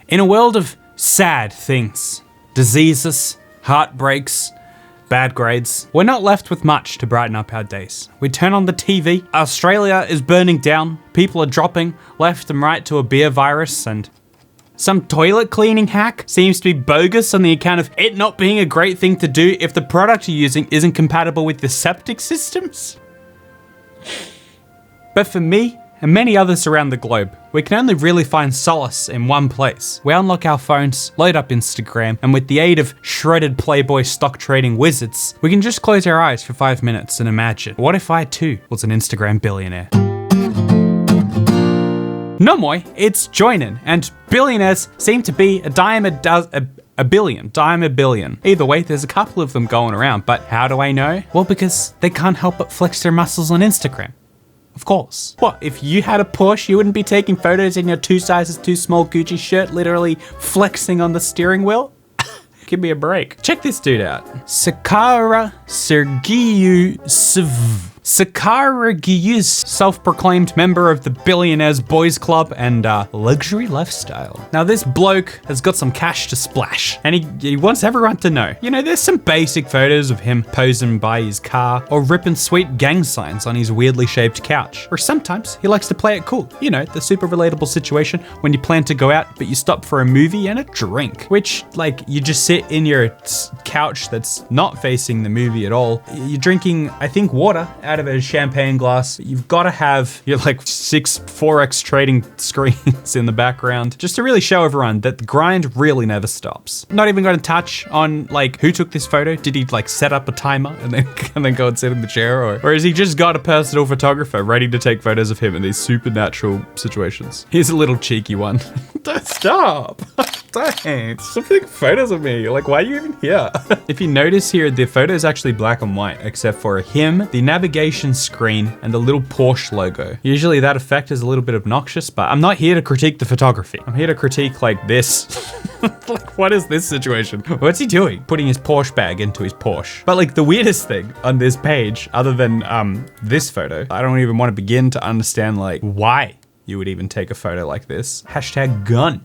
In a world of sad things, diseases, heartbreaks, bad grades, we're not left with much to brighten up our days. We turn on the TV, Australia is burning down, people are dropping left and right to a beer virus, and some toilet cleaning hack seems to be bogus on the account of it not being a great thing to do if the product you're using isn't compatible with the septic systems. But for me, and many others around the globe, we can only really find solace in one place. We unlock our phones, load up Instagram, and with the aid of shredded Playboy stock trading wizards, we can just close our eyes for 5 minutes and imagine, what if I too was an Instagram billionaire? No moi, it's Joinen, and billionaires seem to be a dime a billion. Either way, there's a couple of them going around, but how do I know? Well, because they can't help but flex their muscles on Instagram. Of course. What, if you had a Porsche, you wouldn't be taking photos in your 2 sizes too small Gucci shirt, literally flexing on the steering wheel? Give me a break. Check this dude out. Sakara Sergeyev's self-proclaimed member of the Billionaires Boys Club and luxury lifestyle. Now this bloke has got some cash to splash and he wants everyone to know. You know, there's some basic photos of him posing by his car or ripping sweet gang signs on his weirdly shaped couch. Or sometimes he likes to play it cool. You know, the super relatable situation when you plan to go out but you stop for a movie and a drink. Which, like, you just sit in your couch that's not facing the movie at all. You're drinking, I think, water out of a champagne glass. You've got to have your like 6 4x trading screens in the background just to really show everyone that the grind really never stops. Not even going to touch on like who took this photo. Did he like set up a timer and then go and sit in the chair, or has he just got a personal photographer ready to take photos of him in these supernatural situations? Here's a little cheeky one. Don't stop. Don't. Stop taking photos of me. Like, why are you even here? If you notice here, the photo is actually black and white, except for him, the navigation screen, and the little Porsche logo. Usually that effect is a little bit obnoxious, but I'm not here to critique the photography. I'm here to critique like this. Like, what is this situation? What's he doing? Putting his Porsche bag into his Porsche. But like the weirdest thing on this page, other than this photo, I don't even want to begin to understand like why you would even take a photo like this. #gun.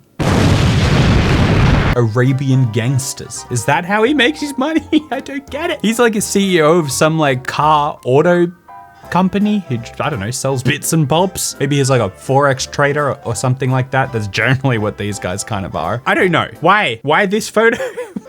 Arabian gangsters. Is that how he makes his money? I don't get it. He's like a CEO of some like car auto company who, I don't know, sells bits and bobs. Maybe he's like a Forex trader or something like that. That's generally what these guys kind of are. I don't know. Why this photo?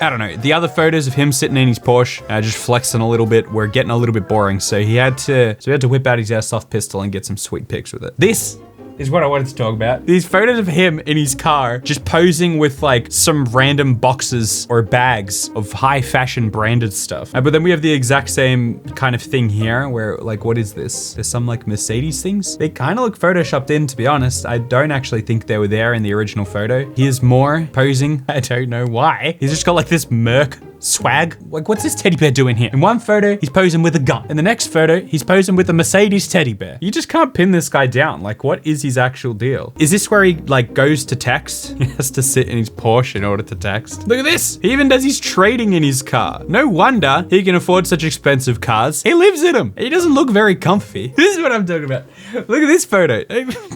I don't know. The other photos of him sitting in his Porsche, just flexing a little bit, were getting a little bit boring. So he had to whip out his airsoft pistol and get some sweet pics with it. This is what I wanted to talk about. These photos of him in his car just posing with like some random boxes or bags of high fashion branded stuff. But then we have the exact same kind of thing here where like, what is this? There's some like Mercedes things. They kind of look photoshopped in, to be honest. I don't actually think they were there in the original photo. Here's more posing. I don't know why. He's just got like this Merc swag. Like, what's this teddy bear doing here? In one photo, he's posing with a gun. In the next photo, he's posing with a Mercedes teddy bear. You just can't pin this guy down. Like, what is his actual deal? Is this where he like goes to text? He has to sit in his Porsche in order to text. Look at this. He even does his trading in his car. No wonder he can afford such expensive cars. He lives in them. He doesn't look very comfy. This is what I'm talking about. Look at this photo.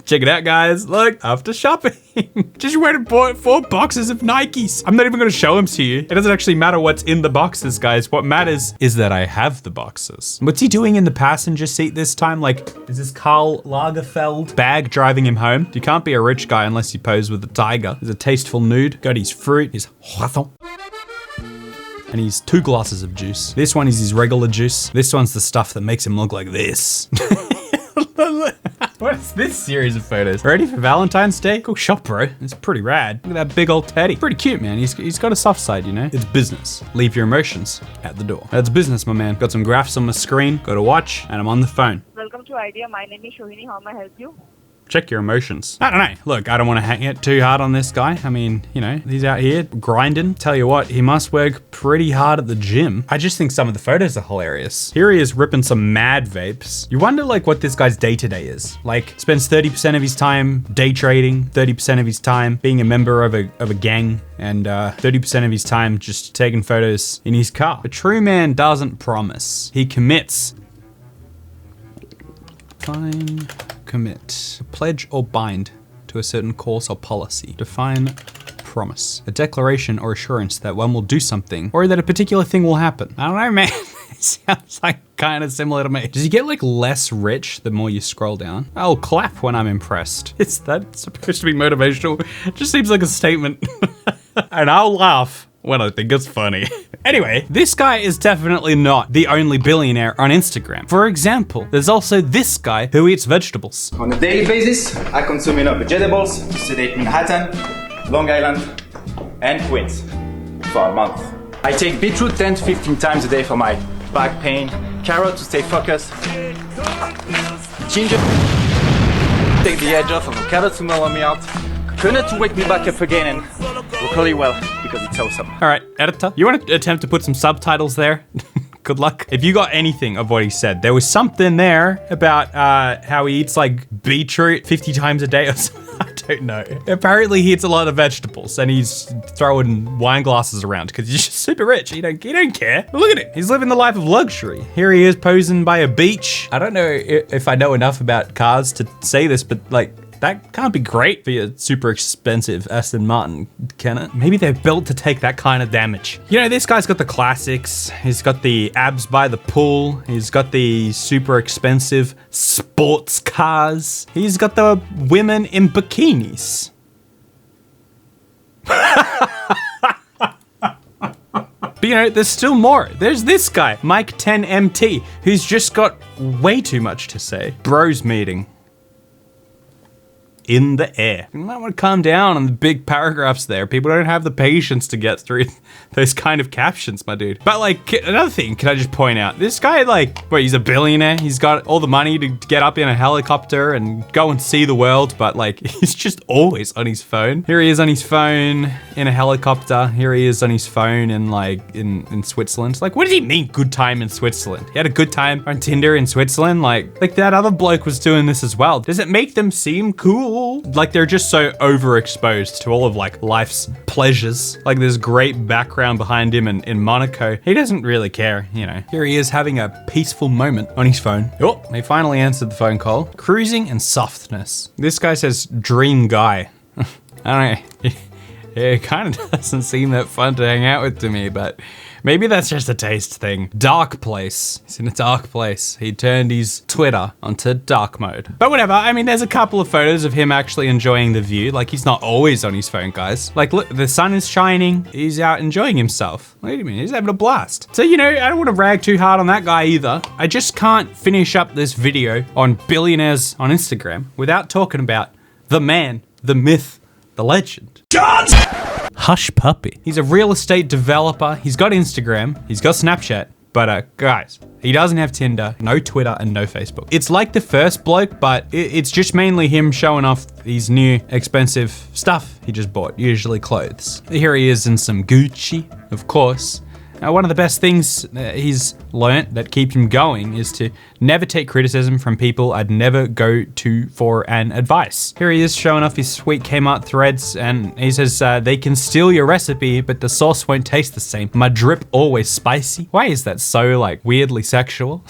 Check it out, guys. Look, after shopping. Just went and bought 4 boxes of Nikes. I'm not even going to show them to you. It doesn't actually matter what's in the boxes, guys. What matters is that I have the boxes. What's he doing in the passenger seat this time? Like, is this Karl Lagerfeld bag driving him home? You can't be a rich guy unless you pose with a tiger. There's a tasteful nude. Got his fruit, his hawthorn. And he's 2 glasses of juice. This one is his regular juice. This one's the stuff that makes him look like this. What is this series of photos? Ready for Valentine's Day? Cool shot, bro. It's pretty rad. Look at that big old teddy. Pretty cute, man. He's got a soft side, you know? It's business. Leave your emotions at the door. That's business, my man. Got some graphs on my screen, got a watch, and I'm on the phone. Welcome to Idea. My name is Joinen. How may I help you? Check your emotions. I don't know. Look, I don't want to hang it too hard on this guy. I mean, you know, he's out here grinding. Tell you what, he must work pretty hard at the gym. I just think some of the photos are hilarious. Here he is ripping some mad vapes. You wonder like what this guy's day-to-day is. Like, spends 30% of his time day trading, 30% of his time being a member of a gang, and 30% of his time just taking photos in his car. A true man doesn't promise. He commits. Commit. Pledge or bind to a certain course or policy. Define promise, a declaration or assurance that one will do something or that a particular thing will happen. I don't know, man. It sounds like kind of similar to me. Does he get like less rich the more you scroll down? I'll clap when I'm impressed. Is that supposed to be motivational? It just seems like a statement. And I'll laugh when I think it's funny. Anyway, this guy is definitely not the only billionaire on Instagram. For example, there's also this guy who eats vegetables. On a daily basis, I consume enough vegetables to sedate Manhattan, Long Island, and Queens for a month. I take beetroot 10 to 15 times a day for my back pain, carrot to stay focused, ginger take the edge off, avocado to mellow me out, coconut to wake me back up again, and broccoli, well, because it's awesome. All right, editor, you want to attempt to put some subtitles there? Good luck. If you got anything of what he said, there was something there about how he eats like beetroot 50 times a day or something. I don't know. Apparently he eats a lot of vegetables and he's throwing wine glasses around because he's just super rich. He don't care. But look at him. He's living the life of luxury. Here he is posing by a beach. I don't know if I know enough about cars to say this, but like, that can't be great for your super expensive Aston Martin, can it? Maybe they're built to take that kind of damage. You know, this guy's got the classics. He's got the abs by the pool. He's got the super expensive sports cars. He's got the women in bikinis. But you know, there's still more. There's this guy, Mike 10MT, who's just got way too much to say. Bros meeting. In the air. You might want to calm down on the big paragraphs there. People don't have the patience to get through those kind of captions, my dude. But like, another thing, can I just point out, this guy like, wait, he's a billionaire. He's got all the money to get up in a helicopter and go and see the world, but like, he's just always on his phone. Here he is on his phone in a helicopter. Here he is on his phone in like, in Switzerland. Like, what does he mean good time in Switzerland? He had a good time on Tinder in Switzerland? Like that other bloke was doing this as well. Does it make them seem cool? Like they're just so overexposed to all of like life's pleasures. Like there's great background behind him in Monaco. He doesn't really care, you know. Here he is having a peaceful moment on his phone. Oh, he finally answered the phone call. Cruising and softness. This guy says dream guy. I don't know. It kind of doesn't seem that fun to hang out with to me, but maybe that's just a taste thing. Dark place. He's in a dark place. He turned his Twitter onto dark mode. But whatever, I mean, there's a couple of photos of him actually enjoying the view. Like, he's not always on his phone, guys. Like, look, the sun is shining. He's out enjoying himself. Wait a minute, he's having a blast. So, you know, I don't want to rag too hard on that guy either. I just can't finish up this video on billionaires on Instagram without talking about the man, the myth, the legend. Hush Puppy. He's a real estate developer. He's got Instagram. He's got Snapchat. But guys, he doesn't have Tinder, no Twitter, and no Facebook. It's like the first bloke, but it's just mainly him showing off his new expensive stuff he just bought, usually clothes. Here he is in some Gucci, of course. One of the best things he's learnt that keep him going is to never take criticism from people I'd never go to for an advice. Here he is showing off his sweet Kmart threads, and he says, they can steal your recipe, but the sauce won't taste the same. My drip always spicy. Why is that so like weirdly sexual?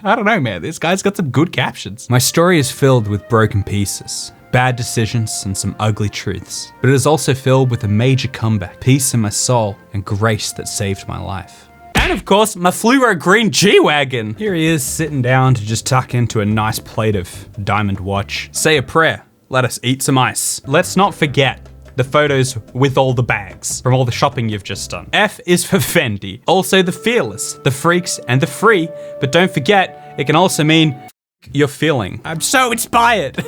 I don't know, man. This guy's got some good captions. My story is filled with broken pieces, bad decisions, and some ugly truths. But it is also filled with a major comeback, peace in my soul, and grace that saved my life. And of course, my fluoro green G-Wagon. Here he is sitting down to just tuck into a nice plate of diamond watch. Say a prayer. Let us eat some ice. Let's not forget the photos with all the bags from all the shopping you've just done. F is for Fendi. Also the fearless, the freaks, and the free. But don't forget, it can also mean you're feeling. I'm so inspired.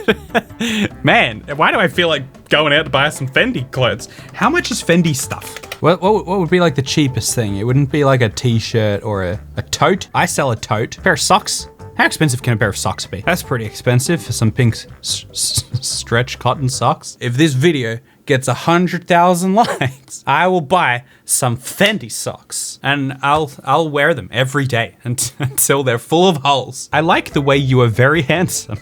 Man, why do I feel like going out to buy some Fendi clothes? How much is Fendi stuff? What would be like the cheapest thing? It wouldn't be like a t-shirt or a tote. I sell a tote. A pair of socks. How expensive can a pair of socks be? That's pretty expensive for some pink stretch cotton socks. If this video gets 100,000 likes, I will buy some Fendi socks and I'll wear them every day until they're full of holes. I like the way you are very handsome.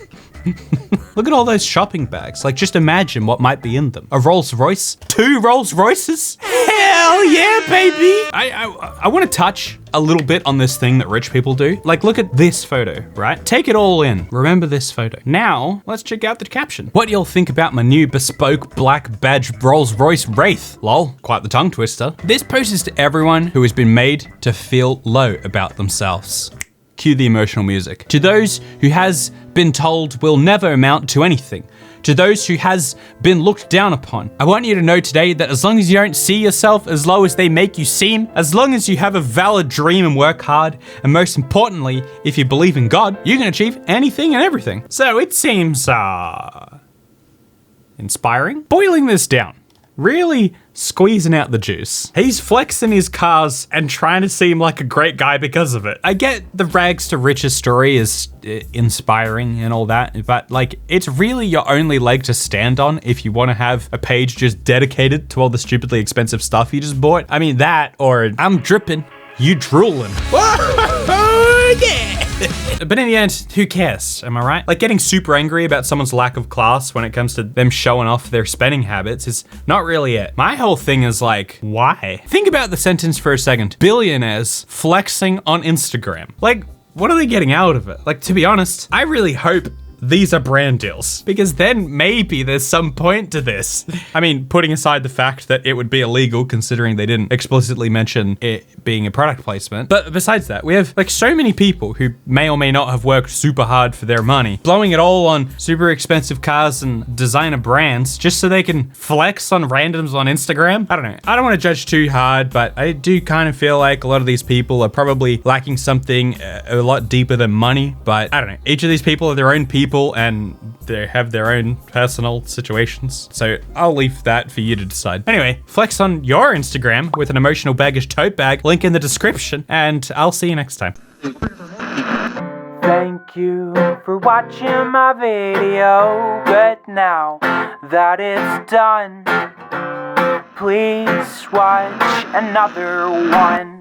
Look at all those shopping bags. Like, just imagine what might be in them. A Rolls Royce? 2 Rolls Royces? Hell Hell yeah, baby! I want to touch a little bit on this thing that rich people do. Like, look at this photo, right? Take it all in. Remember this photo. Now, let's check out the caption. What do y'all think about my new bespoke black badge Rolls Royce Wraith? Lol, quite the tongue twister. This post is to everyone who has been made to feel low about themselves. Cue the emotional music. To those who has been told will never amount to anything. To those who has been looked down upon, I want you to know today that as long as you don't see yourself as low as they make you seem, as long as you have a valid dream and work hard, and most importantly, if you believe in God, you can achieve anything and everything. So it seems, inspiring. Boiling this down, really squeezing out the juice. He's flexing his cars and trying to seem like a great guy because of it. I get the rags to riches story is inspiring and all that, but like, it's really your only leg to stand on if you want to have a page just dedicated to all the stupidly expensive stuff you just bought. I mean, that or I'm dripping, you drooling. Whoa, yeah. But in the end, who cares? Am I right? Like, getting super angry about someone's lack of class when it comes to them showing off their spending habits is not really it. My whole thing is like, why? Think about the sentence for a second. Billionaires flexing on Instagram. Like, what are they getting out of it? Like, to be honest, I really hope these are brand deals, because then maybe there's some point to this. I mean, putting aside the fact that it would be illegal considering they didn't explicitly mention it being a product placement. But besides that, we have like so many people who may or may not have worked super hard for their money, blowing it all on super expensive cars and designer brands just so they can flex on randoms on Instagram. I don't know. I don't want to judge too hard, but I do kind of feel like a lot of these people are probably lacking something a lot deeper than money. But I don't know. Each of these people are their own people and they have their own personal situations. So I'll leave that for you to decide. Anyway, flex on your Instagram with an emotional baggage tote bag, link in the description, and I'll see you next time. Thank you for watching my video, but now that it's done, please watch another one.